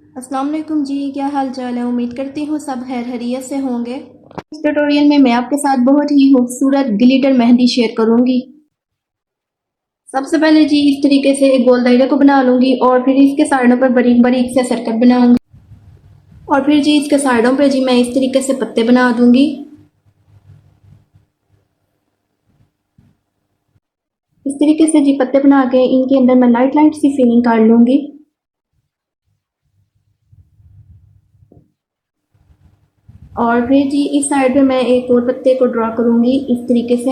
अस्सलाम वालेकुम जी, क्या हाल चाल है। उम्मीद करती हूँ सब खैर खैरियत से होंगे। इस ट्यूटोरियल में मैं आपके साथ बहुत ही खूबसूरत ग्लिटर मेहंदी शेयर करूंगी। सबसे पहले जी इस तरीके से एक गोल दायरे को बना लूंगी और फिर इसके साइडों पर बारीक बारीक से सर्कल बनाऊंगी और फिर जी इसके साइडों पे जी मैं इस तरीके से पत्ते बना दूंगी। इस तरीके से जी पत्ते बना के इनके अंदर मैं लाइट लाइट सी फिलिंग कर लूंगी। और फिर जी इस साइड पे मैं एक और पत्ते को ड्रॉ करूंगी इस तरीके से।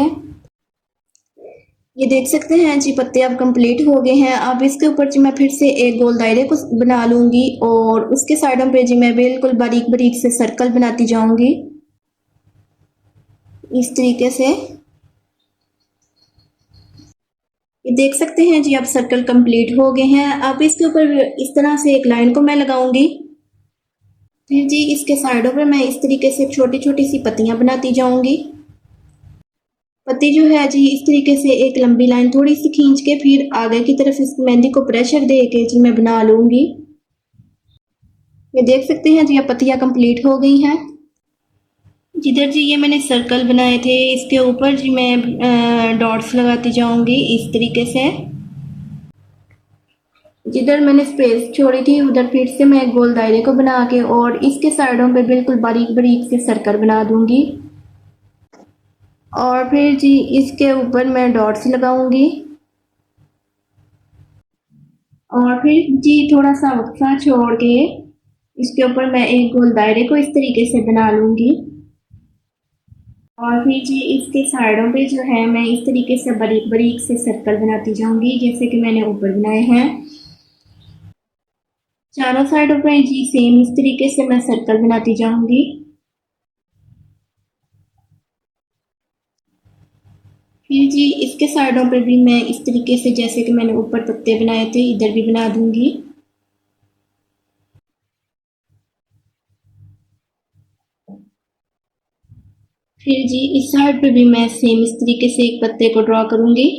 ये देख सकते हैं जी पत्ते अब कंप्लीट हो गए हैं। अब इसके ऊपर जी मैं फिर से एक गोल दायरे को बना लूंगी और उसके साइडों पे जी मैं बिल्कुल बारीक बारीक से सर्कल बनाती जाऊंगी इस तरीके से। ये देख सकते हैं जी अब सर्कल कंप्लीट हो गए हैं। अब इसके ऊपर इस तरह से एक लाइन को मैं लगाऊंगी। फिर जी इसके साइडों पे मैं इस तरीके से छोटी छोटी सी पत्तियां बनाती जाऊंगी। पत्ती जो है जी इस तरीके से एक लंबी लाइन थोड़ी सी खींच के फिर आगे की तरफ इस मेहंदी को प्रेशर दे के जी मैं बना लूंगी। ये देख सकते हैं जी अब पत्तियां कंप्लीट हो गई हैं। जिधर जी ये मैंने सर्कल बनाए थे इसके ऊपर जी मैं डॉट्स लगाती जाऊंगी इस तरीके से। जिधर मैंने स्पेस छोड़ी थी उधर फिर से मैं गोल दायरे को बना के और इसके साइडों पे बिल्कुल बारीक बारीक से सर्कल बना दूंगी और फिर जी इसके ऊपर मैं डॉट्स लगाऊंगी और फिर जी थोड़ा सा वक्फा छोड़ के इसके ऊपर मैं एक गोल दायरे को इस तरीके से बना लूंगी और फिर जी इसके साइडों पे जो है मैं इस तरीके से बारीक बारीक से सर्कल बनाती जाऊंगी जैसे कि मैंने ऊपर बनाए हैं। चारों साइडों पे जी सेम इस तरीके से मैं सर्कल बनाती जाऊंगी। फिर जी इसके साइडों पे भी मैं इस तरीके से जैसे कि मैंने ऊपर पत्ते बनाए थे इधर भी बना दूंगी। फिर जी इस साइड पे भी मैं सेम इस तरीके से एक पत्ते को ड्रॉ करूंगी।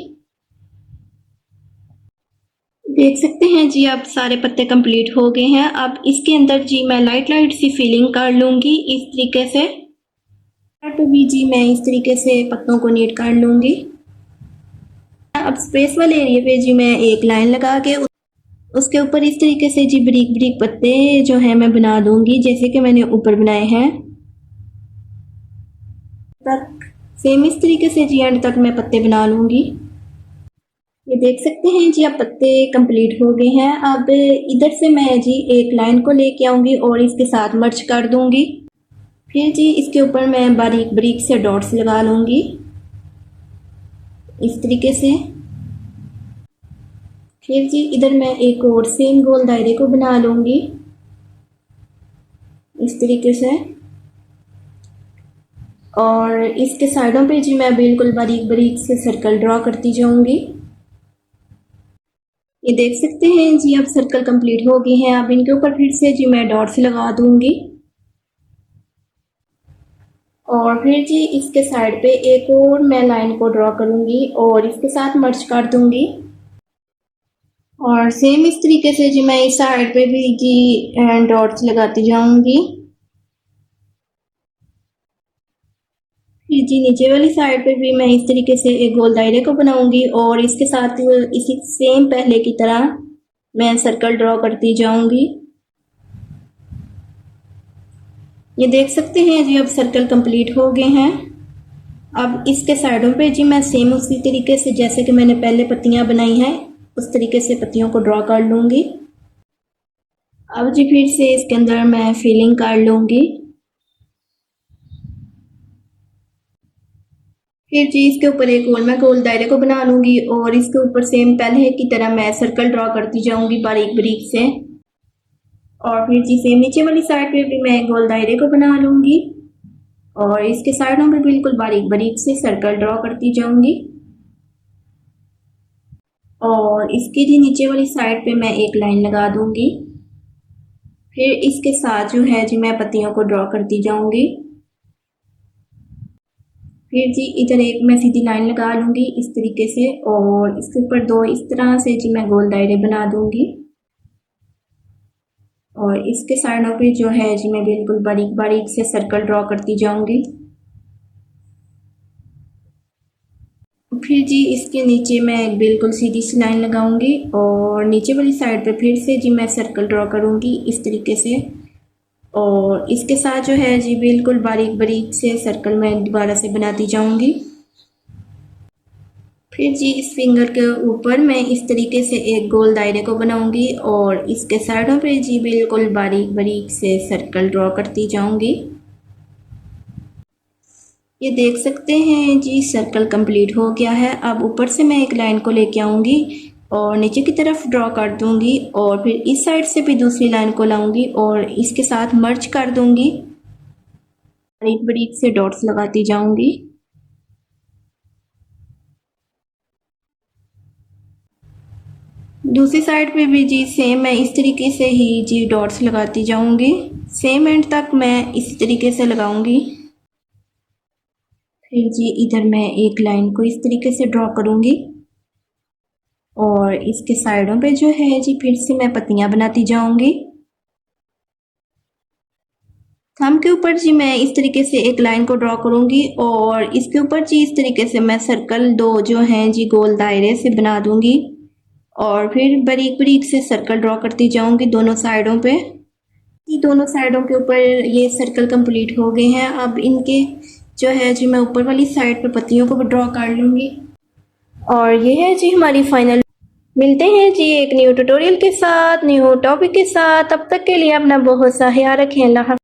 देख सकते हैं जी अब सारे पत्ते कंप्लीट हो गए हैं। अब इसके अंदर जी मैं लाइट लाइट सी फिलिंग कर लूंगी इस तरीके से। तो भी जी मैं इस तरीके से पत्तों को नीट कर लूंगी। अब स्पेस वाले एरिया पे जी मैं एक लाइन लगा के उसके ऊपर इस तरीके से जी बारीक बारीक पत्ते जो है मैं बना दूंगी जैसे कि मैंने ऊपर बनाए हैं। तक सेम इस तरीके से जी एंड तक मैं पत्ते बना लूंगी। ये देख सकते हैं जी अब पत्ते कंप्लीट हो गए हैं। अब इधर से मैं जी एक लाइन को लेके आऊंगी और इसके साथ मर्ज कर दूंगी। फिर जी इसके ऊपर मैं बारीक बारीक से डॉट्स लगा लूंगी इस तरीके से। फिर जी इधर मैं एक और सेम गोल दायरे को बना लूंगी इस तरीके से और इसके साइडों पे जी मैं बिल्कुल बारीक बारीक से सर्कल ड्रॉ करती जाऊंगी। ये देख सकते हैं जी अब सर्कल कंप्लीट हो गए हैं। अब इनके ऊपर फिर से जी मैं डॉट्स लगा दूंगी और फिर जी इसके साइड पे एक और मैं लाइन को ड्रॉ करूंगी और इसके साथ मर्ज कर दूंगी और सेम इस तरीके से जी मैं इस साइड पे भी जी डॉट्स लगाती जाऊंगी। फिर जी नीचे वाली साइड पे भी मैं इस तरीके से एक गोल दायरे को बनाऊंगी और इसके साथ इसी सेम पहले की तरह मैं सर्कल ड्रॉ करती जाऊंगी। ये देख सकते हैं जी अब सर्कल कंप्लीट हो गए हैं। अब इसके साइडों पे जी मैं सेम उसी तरीके से जैसे कि मैंने पहले पत्तियां बनाई हैं उस तरीके से पत्तियों को ड्रॉ कर लूंगी। अब जी फिर से इसके अंदर मैं फिलिंग कर लूंगी। फिर जी इसके ऊपर एक और मैं गोल दायरे को बना लूंगी और इसके ऊपर सेम पहले की तरह मैं सर्कल ड्रॉ करती जाऊंगी बारीक बारीक से और फिर जी सेम नीचे वाली साइड पे भी मैं गोल दायरे को बना लूंगी और इसके साइडों में बिल्कुल बारीक बारीक से सर्कल ड्रॉ करती जाऊंगी और इसके जी नीचे वाली साइड पे मैं एक लाइन लगा दूंगी। फिर इसके साथ जो है जी मैं पत्तियों को ड्रॉ करती जाऊंगी। फिर जी इधर एक मैं सीधी लाइन लगा लूंगी इस तरीके से और इसके ऊपर दो इस तरह से जी मैं गोल दायरे बना दूंगी और इसके साइडों पे जो है जी मैं बिल्कुल बारीक बारीक से सर्कल ड्रॉ करती जाऊंगी। फिर जी इसके नीचे मैं एक बिल्कुल सीधी सी लाइन लगाऊंगी और नीचे वाली साइड पे फिर से जी मैं सर्कल ड्रॉ करूंगी इस तरीके से। और इसके साथ जो है जी बिल्कुल बारीक बारीक से सर्कल मैं दोबारा से बनाती जाऊंगी। फिर जी इस फिंगर के ऊपर मैं इस तरीके से एक गोल दायरे को बनाऊंगी और इसके साइडों पे जी बिल्कुल बारीक बारीक से सर्कल ड्रॉ करती जाऊंगी। ये देख सकते हैं जी सर्कल कंप्लीट हो गया है। अब ऊपर से मैं एक लाइन को लेके आऊंगी और नीचे की तरफ ड्रॉ कर दूंगी और फिर इस साइड से भी दूसरी लाइन को लाऊंगी और इसके साथ मर्ज कर दूंगी। बारीक बारीक से डॉट्स लगाती जाऊंगी। दूसरी साइड पे भी जी सेम मैं इस तरीके से ही जी डॉट्स लगाती जाऊंगी। सेम एंड तक मैं इसी तरीके से लगाऊंगी। फिर जी इधर मैं एक लाइन को इस तरीके से ड्रॉ करूंगी और इसके साइडों पे जो है जी फिर से मैं पत्तियां बनाती जाऊंगी। थंब के ऊपर जी मैं इस तरीके से एक लाइन को ड्रॉ करूंगी और इसके ऊपर जी इस तरीके से मैं सर्कल दो जो हैं जी गोल दायरे से बना दूंगी और फिर बारीक बारीक से सर्कल ड्रॉ करती जाऊंगी दोनों साइडों पे। ये दोनों साइडों के ऊपर ये सर्कल कंप्लीट हो गए हैं। अब इनके जो है जी मैं ऊपर वाली साइड पे पत्तियों को भी ड्रॉ कर लूंगी और ये है जी हमारी फाइनल। मिलते हैं जी एक न्यू ट्यूटोरियल के साथ, न्यू टॉपिक के साथ। तब तक के लिए अपना बहुत सा ख्याल रखें। अल्लाह हाफ़िज़।